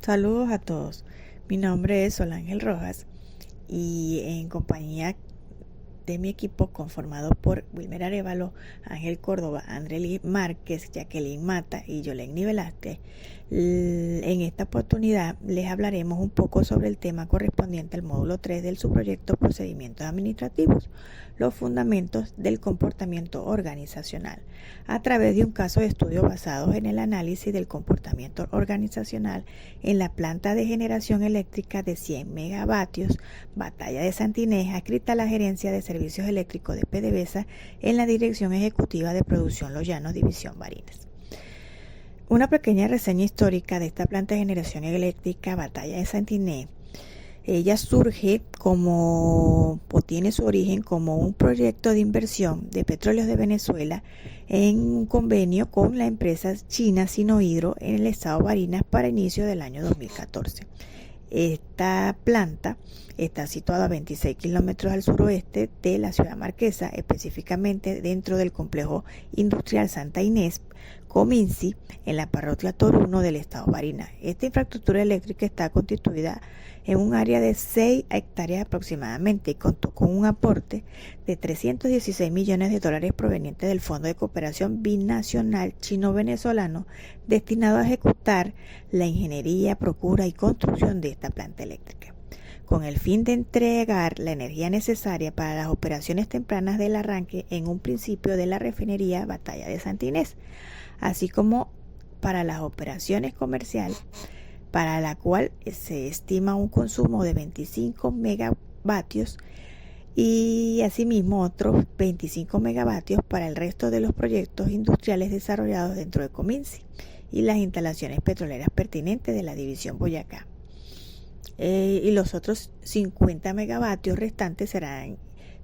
Saludos a todos. Mi nombre es Sol Ángel Rojas y en compañía de mi equipo conformado por Wilmer Arévalo, Ángel Córdoba, Andrely Márquez, Jacqueline Mata y Yoleni Velázquez. En esta oportunidad les hablaremos un poco sobre el tema correspondiente al módulo 3 del subproyecto Procedimientos Administrativos, los fundamentos del comportamiento organizacional, a través de un caso de estudio basado en el análisis del comportamiento organizacional en la planta de generación eléctrica de 100 megavatios, Batalla de Santa Inés, adscrita a la Gerencia de Servicios Eléctricos de PDVSA en la Dirección Ejecutiva de Producción Los Llanos, División Barinas. Una pequeña reseña histórica de esta planta de generación eléctrica Batalla de Santa Inés. Ella surge tiene su origen como un proyecto de inversión de Petróleos de Venezuela en un convenio con la empresa china Sinohydro en el estado Barinas para inicio del año 2014. Esta planta está situada a 26 kilómetros al suroeste de la ciudad marquesa, específicamente dentro del complejo industrial Santa Inés, Cominci, en la parroquia Toruno del estado Barinas. Esta infraestructura eléctrica está constituida en un área de 6 hectáreas aproximadamente y contó con un aporte de $316 millones provenientes del Fondo de Cooperación Binacional Chino-Venezolano destinado a ejecutar la ingeniería, procura y construcción de esta planta eléctrica, con el fin de entregar la energía necesaria para las operaciones tempranas del arranque en un principio de la refinería Batalla de Santa Inés, así como para las operaciones comerciales, para la cual se estima un consumo de 25 megavatios y asimismo otros 25 megavatios para el resto de los proyectos industriales desarrollados dentro de Cominci y las instalaciones petroleras pertinentes de la división Boyacá. Y los otros 50 megavatios restantes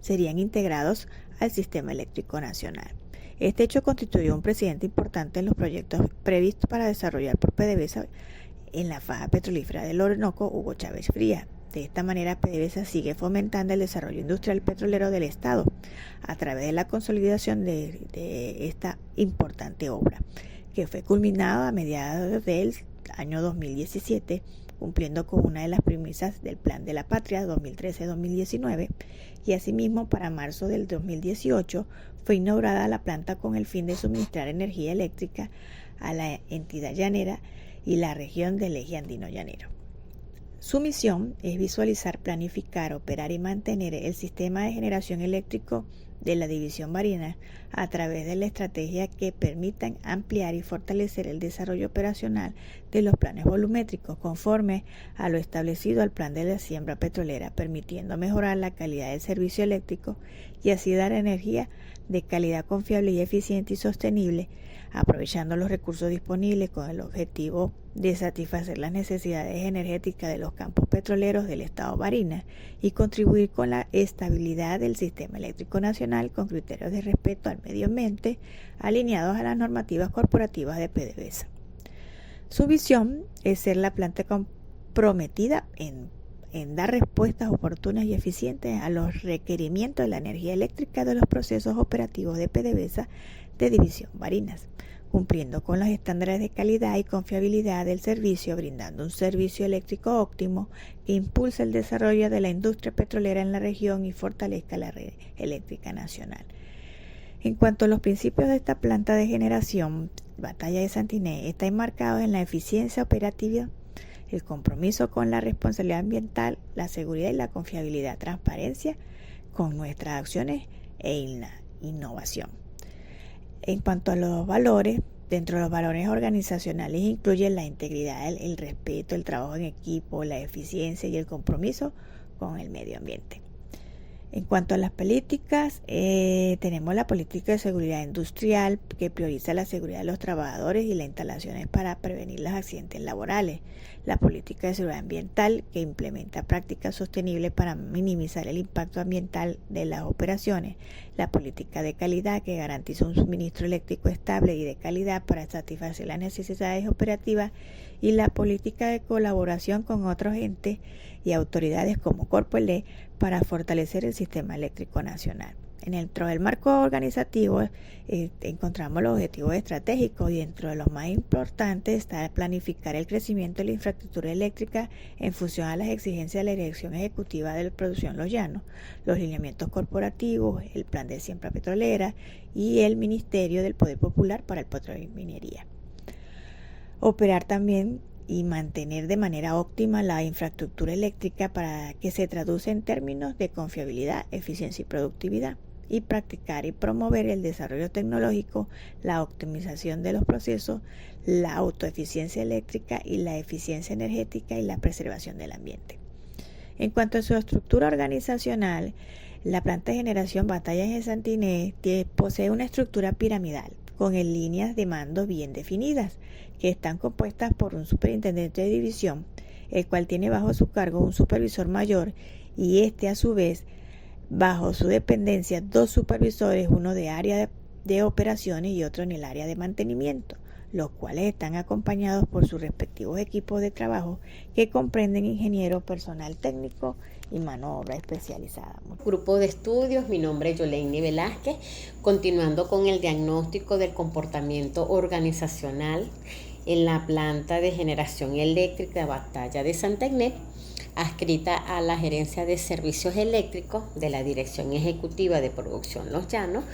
serían integrados al sistema eléctrico nacional. Este hecho constituyó un precedente importante en los proyectos previstos para desarrollar por PDVSA en la faja petrolífera del Orinoco Hugo Chávez Frías. De esta manera, PDVSA sigue fomentando el desarrollo industrial petrolero del Estado a través de la consolidación de esta importante obra, que fue culminada a mediados del año 2017, cumpliendo con una de las premisas del Plan de la Patria 2013-2019, y asimismo para marzo del 2018 fue inaugurada la planta con el fin de suministrar energía eléctrica a la entidad llanera y la región del eje andino llanero. Su misión es visualizar, planificar, operar y mantener el sistema de generación eléctrico de la división Barinas a través de la estrategia que permitan ampliar y fortalecer el desarrollo operacional de los planes volumétricos conforme a lo establecido al plan de la siembra petrolera, permitiendo mejorar la calidad del servicio eléctrico y así dar energía de calidad confiable y eficiente y sostenible, aprovechando los recursos disponibles con el objetivo de satisfacer las necesidades energéticas de los campos petroleros del estado Barinas y contribuir con la estabilidad del sistema eléctrico nacional con criterios de respeto al medio ambiente alineados a las normativas corporativas de PDVSA. Su visión es ser la planta comprometida en dar respuestas oportunas y eficientes a los requerimientos de la energía eléctrica de los procesos operativos de PDVSA de División Barinas, cumpliendo con los estándares de calidad y confiabilidad del servicio, brindando un servicio eléctrico óptimo que impulse el desarrollo de la industria petrolera en la región y fortalezca la red eléctrica nacional. En cuanto a los principios de esta planta de generación, Batalla de Santa Inés está enmarcado en la eficiencia operativa, el compromiso con la responsabilidad ambiental, la seguridad y la confiabilidad, transparencia con nuestras acciones e la innovación. En cuanto a los valores, dentro de los valores organizacionales incluyen la integridad, el respeto, el trabajo en equipo, la eficiencia y el compromiso con el medio ambiente. En cuanto a las políticas, tenemos la política de seguridad industrial que prioriza la seguridad de los trabajadores y las instalaciones para prevenir los accidentes laborales. La política de seguridad ambiental que implementa prácticas sostenibles para minimizar el impacto ambiental de las operaciones. La política de calidad que garantiza un suministro eléctrico estable y de calidad para satisfacer las necesidades operativas. Y la política de colaboración con otros entes y autoridades como Corpoelec para fortalecer el sistema eléctrico nacional. Dentro del marco organizativo encontramos los objetivos estratégicos y dentro de los más importantes está planificar el crecimiento de la infraestructura eléctrica en función a las exigencias de la Dirección Ejecutiva de la Producción Los Llanos, los lineamientos corporativos, el Plan de Siembra Petrolera y el Ministerio del Poder Popular para el Petróleo y Minería. Operar también y mantener de manera óptima la infraestructura eléctrica para que se traduce en términos de confiabilidad, eficiencia y productividad, y practicar y promover el desarrollo tecnológico, la optimización de los procesos, la autoeficiencia eléctrica y la eficiencia energética y la preservación del ambiente. En cuanto a su estructura organizacional, la planta de generación Batallas de Santa Inés posee una estructura piramidal con líneas de mando bien definidas, que están compuestas por un superintendente de división, el cual tiene bajo su cargo un supervisor mayor y a su vez bajo su dependencia 2 supervisores, uno de área de operaciones y otro en el área de mantenimiento, los cuales están acompañados por sus respectivos equipos de trabajo que comprenden ingeniero, personal técnico y mano de obra especializada. Grupo de estudios, mi nombre es Yoleini Velázquez, continuando con el diagnóstico del comportamiento organizacional en la planta de generación eléctrica Batalla de Santa Inés, adscrita a la Gerencia de Servicios Eléctricos de la Dirección Ejecutiva de Producción Los Llanos.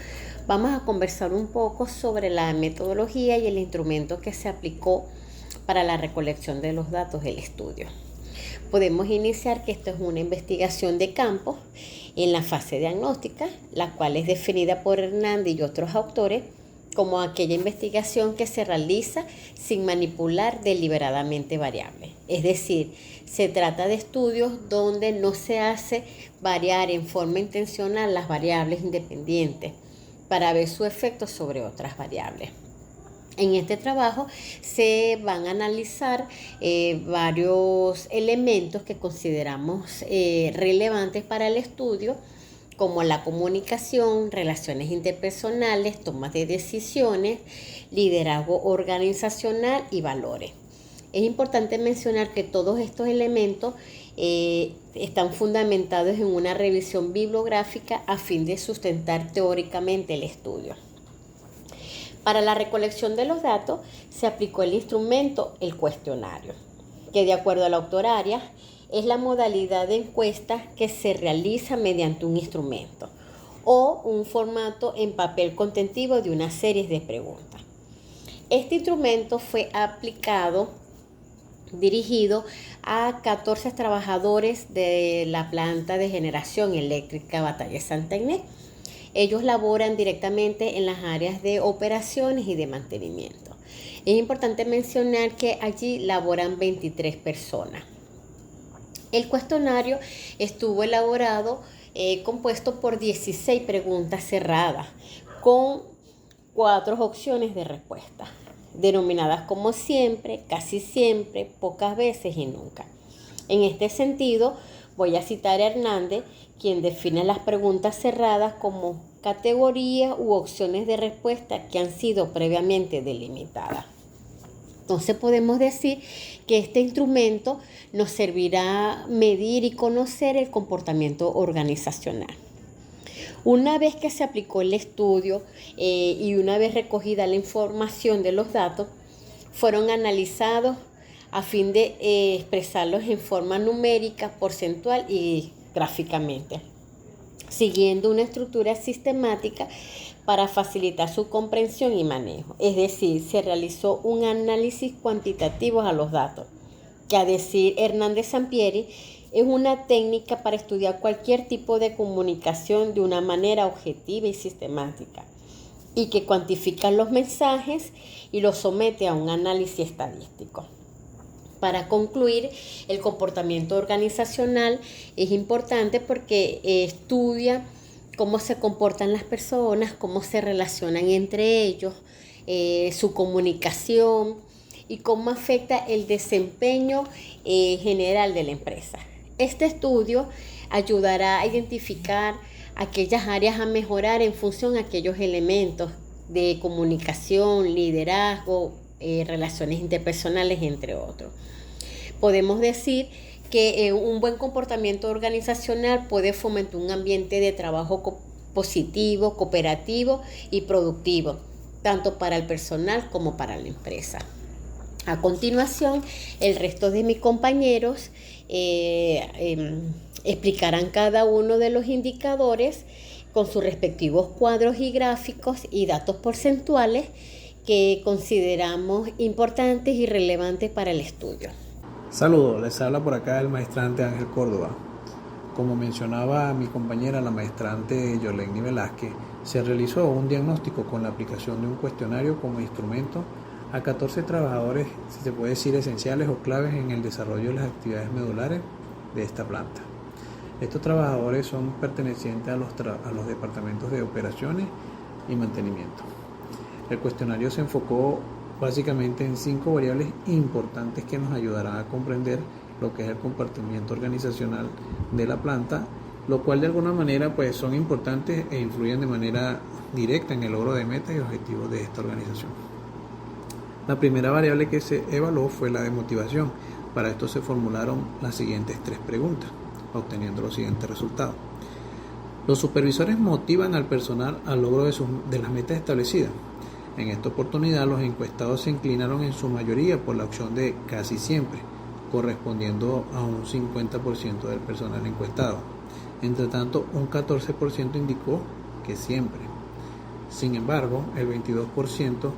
Vamos a conversar un poco sobre la metodología y el instrumento que se aplicó para la recolección de los datos del estudio. Podemos iniciar que esto es una investigación de campo en la fase diagnóstica, la cual es definida por Hernández y otros autores como aquella investigación que se realiza sin manipular deliberadamente variables. Es decir, se trata de estudios donde no se hace variar en forma intencional las variables independientes para ver su efecto sobre otras variables. En este trabajo se van a analizar varios elementos que consideramos relevantes para el estudio, como la comunicación, relaciones interpersonales, tomas de decisiones, liderazgo organizacional y valores. Es importante mencionar que todos estos elementos están fundamentados en una revisión bibliográfica a fin de sustentar teóricamente el estudio. Para la recolección de los datos se aplicó el instrumento, el cuestionario, que de acuerdo a la autora Arias es la modalidad de encuesta que se realiza mediante un instrumento o un formato en papel contentivo de una serie de preguntas. Este instrumento fue dirigido a 14 trabajadores de la planta de generación eléctrica Batalla de Santa Inés. Ellos laboran directamente en las áreas de operaciones y de mantenimiento. Es importante mencionar que allí laboran 23 personas. El cuestionario estuvo elaborado, compuesto por 16 preguntas cerradas, con 4 opciones de respuesta, denominadas como siempre, casi siempre, pocas veces y nunca. En este sentido, voy a citar a Hernández, quien define las preguntas cerradas como categorías u opciones de respuesta que han sido previamente delimitadas. Entonces podemos decir que este instrumento nos servirá a medir y conocer el comportamiento organizacional. Una vez que se aplicó el estudio y una vez recogida la información de los datos, fueron analizados a fin de expresarlos en forma numérica, porcentual y gráficamente, siguiendo una estructura sistemática para facilitar su comprensión y manejo. Es decir, se realizó un análisis cuantitativo a los datos, que a decir Hernández Sampieri es una técnica para estudiar cualquier tipo de comunicación de una manera objetiva y sistemática, y que cuantifica los mensajes y los somete a un análisis estadístico. Para concluir, el comportamiento organizacional es importante porque estudia cómo se comportan las personas, cómo se relacionan entre ellos, su comunicación y cómo afecta el desempeño general de la empresa. Este estudio ayudará a identificar aquellas áreas a mejorar en función a aquellos elementos de comunicación, liderazgo, relaciones interpersonales, entre otros. Podemos decir que un buen comportamiento organizacional puede fomentar un ambiente de trabajo positivo, cooperativo y productivo, tanto para el personal como para la empresa. A continuación, el resto de mis compañeros explicarán cada uno de los indicadores con sus respectivos cuadros y gráficos y datos porcentuales que consideramos importantes y relevantes para el estudio. Saludos, les habla por acá el maestrante Ángel Córdoba. Como mencionaba mi compañera, la maestrante Yoleni Velázquez, se realizó un diagnóstico con la aplicación de un cuestionario como instrumento a 14 trabajadores, si se puede decir esenciales o claves en el desarrollo de las actividades medulares de esta planta. Estos trabajadores son pertenecientes a los departamentos de operaciones y mantenimiento. El cuestionario se enfocó básicamente en 5 variables importantes que nos ayudarán a comprender lo que es el comportamiento organizacional de la planta, lo cual de alguna manera pues son importantes e influyen de manera directa en el logro de metas y objetivos de esta organización. La primera variable que se evaluó fue la de motivación. Para esto se formularon las siguientes 3 preguntas, obteniendo los siguientes resultados. Los supervisores motivan al personal al logro de las metas establecidas. En esta oportunidad, los encuestados se inclinaron en su mayoría por la opción de casi siempre, correspondiendo a un 50% del personal encuestado. Entre tanto, un 14% indicó que siempre. Sin embargo, el 22%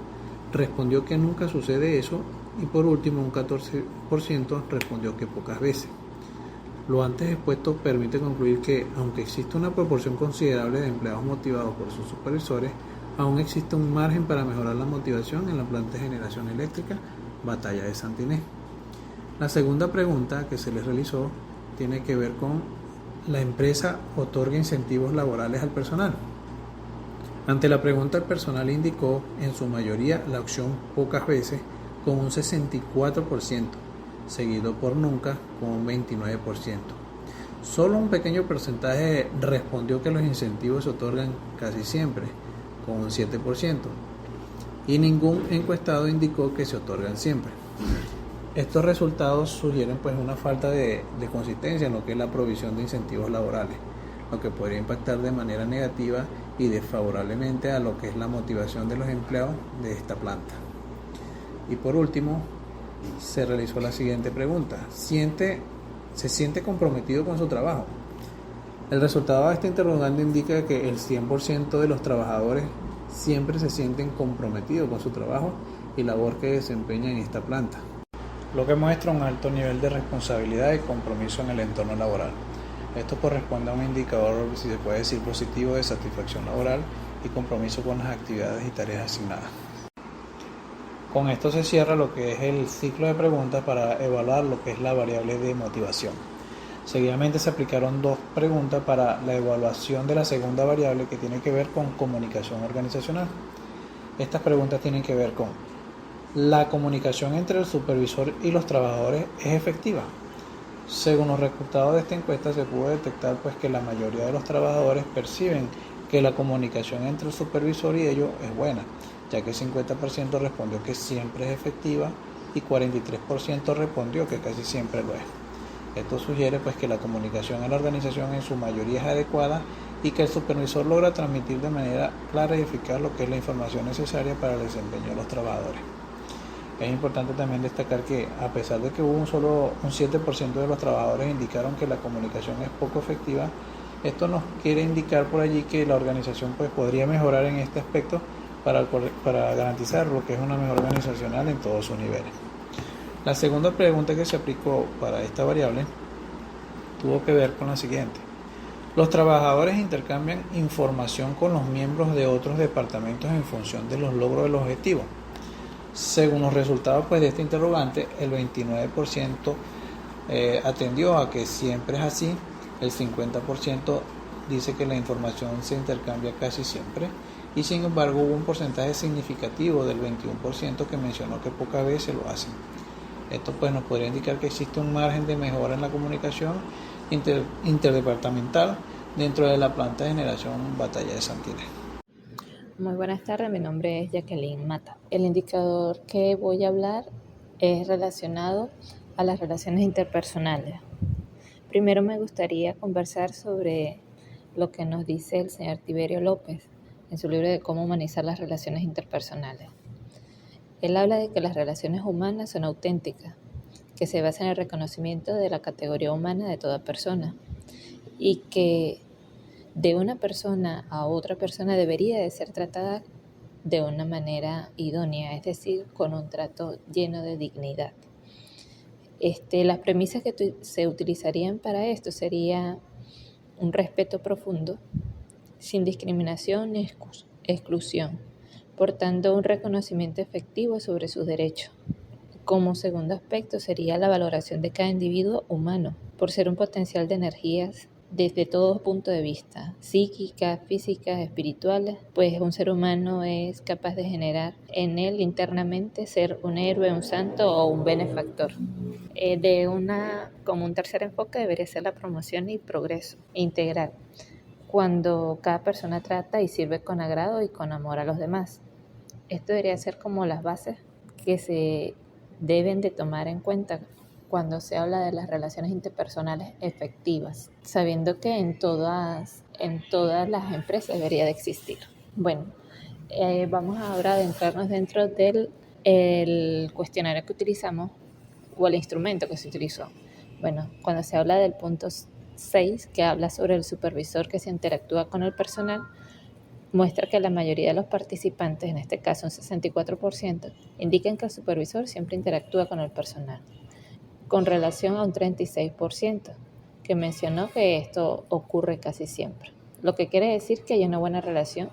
respondió que nunca sucede eso y por último un 14% respondió que pocas veces. Lo antes expuesto permite concluir que, aunque existe una proporción considerable de empleados motivados por sus supervisores, aún existe un margen para mejorar la motivación en la planta de generación eléctrica Batalla de Santo Inés. La segunda pregunta que se les realizó tiene que ver con la empresa otorga incentivos laborales al personal. Ante la pregunta, el personal indicó en su mayoría la opción pocas veces con un 64%, seguido por nunca con un 29%. Solo un pequeño porcentaje respondió que los incentivos se otorgan casi siempre, con un 7%, y ningún encuestado indicó que se otorgan siempre. Estos resultados sugieren pues una falta de consistencia en lo que es la provisión de incentivos laborales, lo que podría impactar de manera negativa y desfavorablemente a lo que es la motivación de los empleados de esta planta. Y por último, se realizó la siguiente pregunta: ¿se siente comprometido con su trabajo? El resultado de esta interrogante indica que el 100% de los trabajadores siempre se sienten comprometidos con su trabajo y labor que desempeñan en esta planta, lo que muestra un alto nivel de responsabilidad y compromiso en el entorno laboral. Esto corresponde a un indicador, si se puede decir, positivo de satisfacción laboral y compromiso con las actividades y tareas asignadas. Con esto se cierra lo que es el ciclo de preguntas para evaluar lo que es la variable de motivación. Seguidamente se aplicaron 2 preguntas para la evaluación de la segunda variable, que tiene que ver con comunicación organizacional. Estas preguntas tienen que ver con: ¿la comunicación entre el supervisor y los trabajadores es efectiva? Según los resultados de esta encuesta se pudo detectar pues que la mayoría de los trabajadores perciben que la comunicación entre el supervisor y ellos es buena, ya que 50% respondió que siempre es efectiva y 43% respondió que casi siempre lo es. Esto sugiere pues que la comunicación en la organización en su mayoría es adecuada y que el supervisor logra transmitir de manera clara y eficaz lo que es la información necesaria para el desempeño de los trabajadores. Es importante también destacar que, a pesar de que hubo solo un 7% de los trabajadores indicaron que la comunicación es poco efectiva, esto nos quiere indicar por allí que la organización pues podría mejorar en este aspecto para garantizar lo que es una mejor organizacional en todos sus niveles. La segunda pregunta que se aplicó para esta variable tuvo que ver con la siguiente: los trabajadores intercambian información con los miembros de otros departamentos en función de los logros del objetivo. Según los resultados pues de este interrogante, el 29% atendió a que siempre es así, el 50% dice que la información se intercambia casi siempre, y sin embargo hubo un porcentaje significativo del 21% que mencionó que pocas veces lo hacen. Esto pues nos podría indicar que existe un margen de mejora en la comunicación interdepartamental dentro de la planta de generación Batalla de Santo Inés. Muy buenas tardes, mi nombre es Jacqueline Mata. El indicador que voy a hablar es relacionado a las relaciones interpersonales. Primero me gustaría conversar sobre lo que nos dice el señor Tiberio López en su libro de Cómo humanizar las relaciones interpersonales. Él habla de que las relaciones humanas son auténticas, que se basan en el reconocimiento de la categoría humana de toda persona y que de una persona a otra persona debería de ser tratada de una manera idónea, es decir, con un trato lleno de dignidad. Las premisas que se utilizarían para esto sería un respeto profundo, sin discriminación ni exclusión, portando un reconocimiento efectivo sobre sus derechos. Como segundo aspecto sería la valoración de cada individuo humano, por ser un potencial de energías desde todo punto de vista, psíquicas, físicas, espirituales, pues un ser humano es capaz de generar en él internamente ser un héroe, un santo o un benefactor. Como un tercer enfoque debería ser la promoción y progreso integral, cuando cada persona trata y sirve con agrado y con amor a los demás. Esto debería ser como las bases que se deben de tomar en cuenta cuando se habla de las relaciones interpersonales efectivas, sabiendo que en todas las empresas debería de existir. Bueno, vamos ahora a adentrarnos dentro del cuestionario que utilizamos o el instrumento que se utilizó. Bueno, cuando se habla del punto 6, que habla sobre el supervisor que se interactúa con el personal, muestra que la mayoría de los participantes, en este caso un 64%, indican que el supervisor siempre interactúa con el personal, con relación a un 36%, que mencionó que esto ocurre casi siempre, lo que quiere decir que hay una buena relación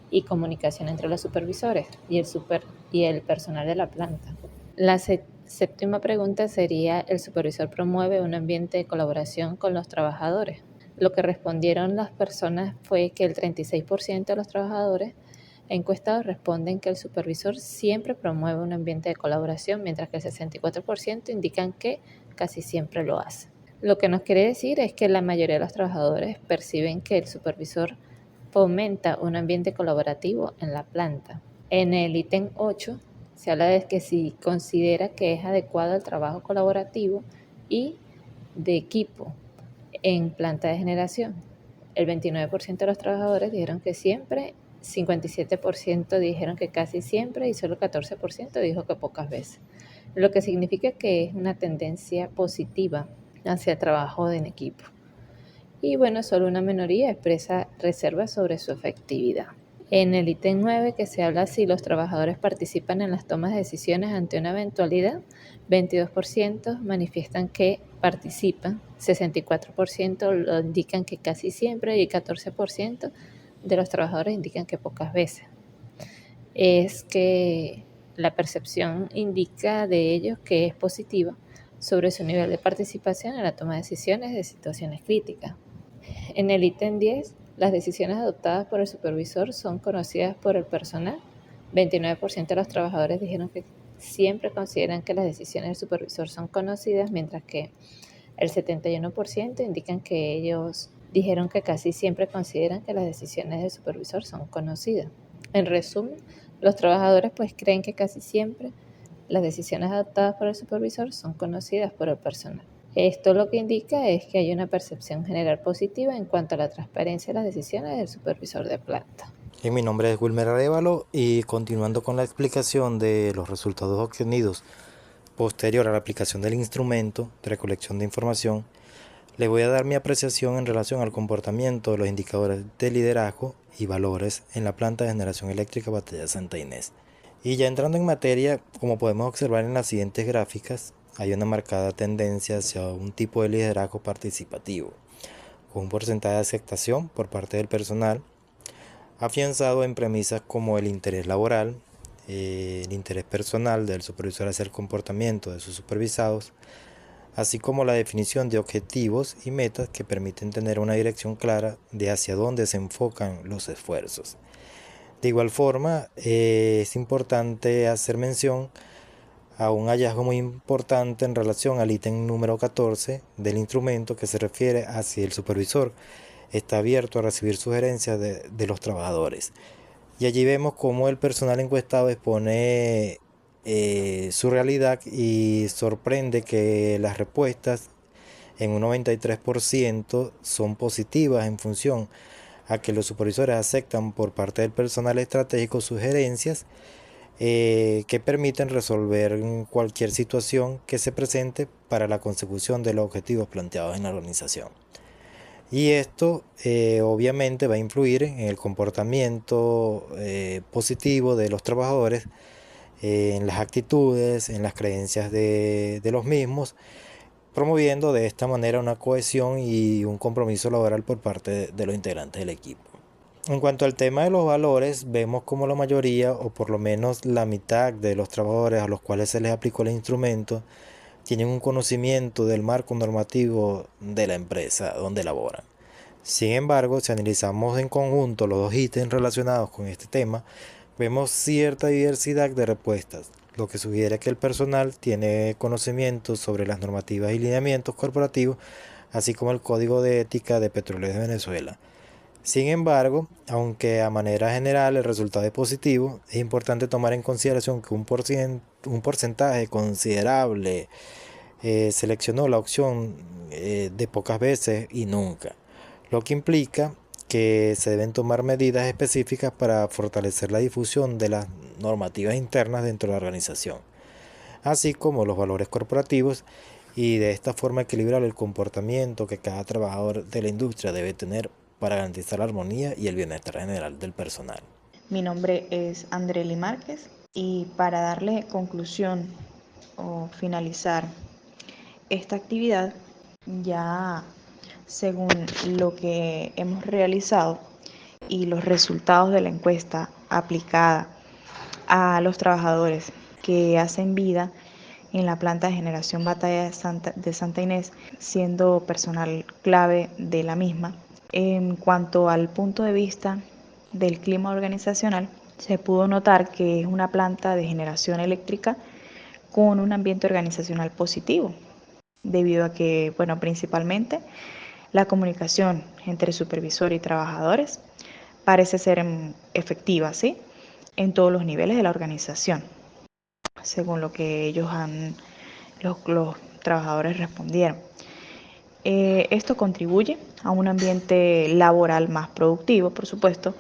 y comunicación entre los supervisores y el personal de la planta. La séptima pregunta sería: ¿el supervisor promueve un ambiente de colaboración con los trabajadores? Lo que respondieron las personas fue que el 36% de los trabajadores encuestados responden que el supervisor siempre promueve un ambiente de colaboración, mientras que el 64% indican que casi siempre lo hace. Lo que nos quiere decir es que la mayoría de los trabajadores perciben que el supervisor fomenta un ambiente colaborativo en la planta. En el ítem 8 se habla de que si considera que es adecuado el trabajo colaborativo y de equipo en planta de generación. El 29% de los trabajadores dijeron que siempre, 57% dijeron que casi siempre y solo 14% dijo que pocas veces, lo que significa que es una tendencia positiva hacia el trabajo en equipo. Y bueno, solo una minoría expresa reservas sobre su efectividad. En el ítem 9, que se habla si los trabajadores participan en las tomas de decisiones ante una eventualidad, 22% manifiestan que participan, 64% lo indican que casi siempre y 14% de los trabajadores indican que pocas veces. Es que la percepción indica de ellos que es positiva sobre su nivel de participación en la toma de decisiones de situaciones críticas. En el ítem 10, las decisiones adoptadas por el supervisor son conocidas por el personal. 29% de los trabajadores dijeron que siempre consideran que las decisiones del supervisor son conocidas, mientras que el 71% indican que ellos dijeron que casi siempre consideran que las decisiones del supervisor son conocidas. En resumen, los trabajadores pues creen que casi siempre las decisiones adoptadas por el supervisor son conocidas por el personal. Esto lo que indica es que hay una percepción general positiva en cuanto a la transparencia de las decisiones del supervisor de planta. Mi nombre es Wilmer Arevalo y continuando con la explicación de los resultados obtenidos posterior a la aplicación del instrumento de recolección de información, le voy a dar mi apreciación en relación al comportamiento de los indicadores de liderazgo y valores en la planta de generación eléctrica Batalla Santa Inés. Y ya entrando en materia, como podemos observar en las siguientes gráficas, hay una marcada tendencia hacia un tipo de liderazgo participativo, con un porcentaje de aceptación por parte del personal, afianzado en premisas como el interés laboral, el interés personal del supervisor hacia el comportamiento de sus supervisados, así como la definición de objetivos y metas que permiten tener una dirección clara de hacia dónde se enfocan los esfuerzos. De igual forma, es importante hacer mención a un hallazgo muy importante en relación al ítem número 14 del instrumento, que se refiere a si el supervisor está abierto a recibir sugerencias de los trabajadores. Y allí vemos cómo el personal encuestado expone su realidad y sorprende que las respuestas en un 93% son positivas en función a que los supervisores aceptan por parte del personal estratégico sugerencias que permiten resolver cualquier situación que se presente para la consecución de los objetivos planteados en la organización. Y esto obviamente va a influir en el comportamiento positivo de los trabajadores, en las actitudes, en las creencias de los mismos, promoviendo de esta manera una cohesión y un compromiso laboral por parte de los integrantes del equipo. En cuanto al tema de los valores, vemos como la mayoría, o por lo menos la mitad de los trabajadores a los cuales se les aplicó el instrumento, tienen un conocimiento del marco normativo de la empresa donde laboran. Sin embargo, si analizamos en conjunto los dos ítems relacionados con este tema, vemos cierta diversidad de respuestas, lo que sugiere que el personal tiene conocimientos sobre las normativas y lineamientos corporativos, así como el Código de Ética de Petróleos de Venezuela. Sin embargo, aunque a manera general el resultado es positivo, es importante tomar en consideración que un porcentaje considerable seleccionó la opción de pocas veces y nunca, lo que implica que se deben tomar medidas específicas para fortalecer la difusión de las normativas internas dentro de la organización, así como los valores corporativos, y de esta forma equilibrar el comportamiento que cada trabajador de la industria debe tener para garantizar la armonía y el bienestar general del personal. Mi nombre es Andrely Márquez y para darle conclusión o finalizar esta actividad, ya según lo que hemos realizado y los resultados de la encuesta aplicada a los trabajadores que hacen vida en la planta de generación Batalla de Santa Inés, siendo personal clave de la misma. En cuanto al punto de vista del clima organizacional, se pudo notar que es una planta de generación eléctrica con un ambiente organizacional positivo, debido a que, bueno, principalmente la comunicación entre supervisor y trabajadores parece ser efectiva, ¿sí?, en todos los niveles de la organización, según lo que los trabajadores respondieron. Esto contribuye a un ambiente laboral más productivo, por supuesto,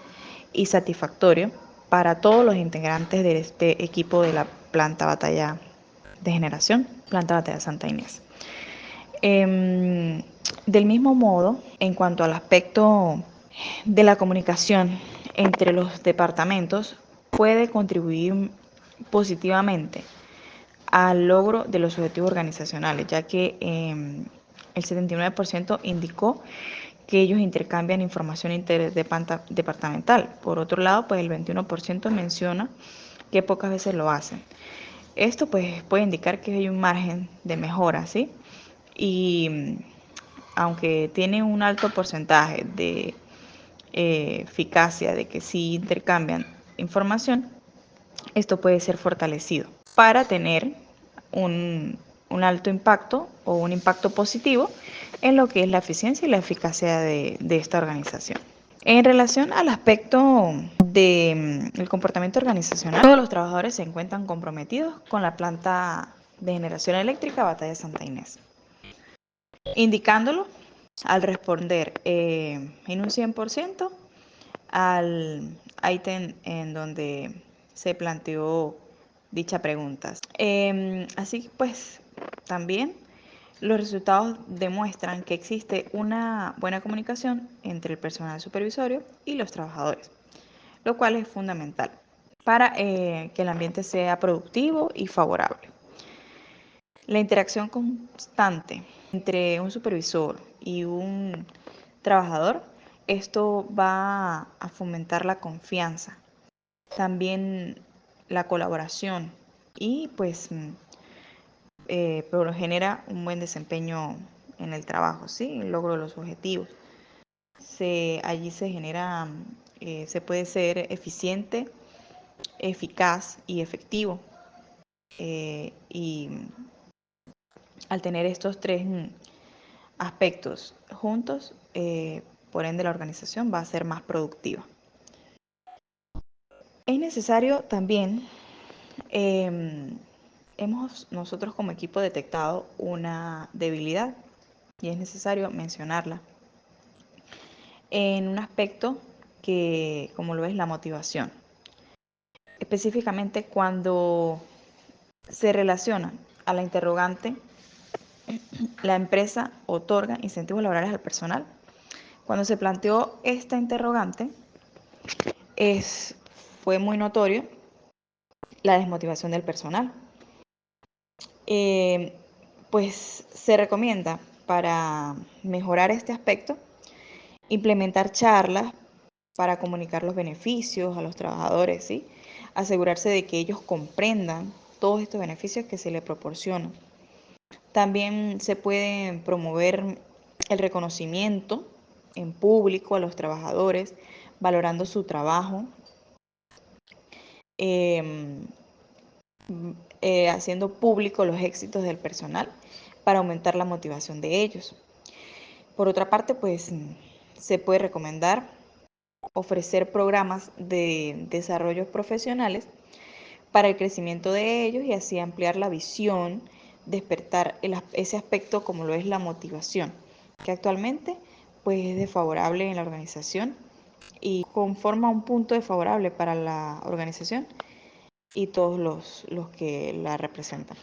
y satisfactorio para todos los integrantes de este equipo de la planta batalla de generación, planta batalla Santa Inés. Del mismo modo, en cuanto al aspecto de la comunicación entre los departamentos, puede contribuir positivamente al logro de los objetivos organizacionales, ya que el 79% indicó que ellos intercambian información interdepartamental. Por otro lado, pues el 21% menciona que pocas veces lo hacen. Esto pues puede indicar que hay un margen de mejora, ¿sí? Y aunque tiene un alto porcentaje de eficacia de que sí intercambian información, esto puede ser fortalecido para tener un alto impacto o un impacto positivo en lo que es la eficiencia y la eficacia de esta organización. En relación al aspecto del comportamiento organizacional, todos los trabajadores se encuentran comprometidos con la planta de generación eléctrica Batalla Santa Inés, indicándolo al responder en un 100% al ítem en donde se planteó dicha pregunta. Así pues, también los resultados demuestran que existe una buena comunicación entre el personal supervisorio y los trabajadores, lo cual es fundamental para que el ambiente sea productivo y favorable. La interacción constante entre un supervisor y un trabajador, esto va a fomentar la confianza, también la colaboración y pues pero genera un buen desempeño en el trabajo, ¿sí?, el logro de los objetivos. Allí se genera, se puede ser eficiente, eficaz y efectivo. Y al tener estos tres aspectos juntos, por ende la organización va a ser más productiva. Es necesario también, hemos nosotros como equipo detectado una debilidad y es necesario mencionarla en un aspecto que, como lo es la motivación, específicamente cuando se relaciona a la interrogante, la empresa otorga incentivos laborales al personal. Cuando se planteó esta interrogante, fue muy notorio la desmotivación del personal. Pues se recomienda, para mejorar este aspecto, implementar charlas para comunicar los beneficios a los trabajadores, ¿sí? Asegurarse de que ellos comprendan todos estos beneficios que se les proporcionan. También se puede promover el reconocimiento en público a los trabajadores, valorando su trabajo, haciendo público los éxitos del personal para aumentar la motivación de ellos. Por otra parte, pues se puede recomendar ofrecer programas de desarrollos profesionales para el crecimiento de ellos y así ampliar la visión, despertar ese aspecto como lo es la motivación, que actualmente pues es desfavorable en la organización y conforma un punto desfavorable para la organización y todos los que la representan.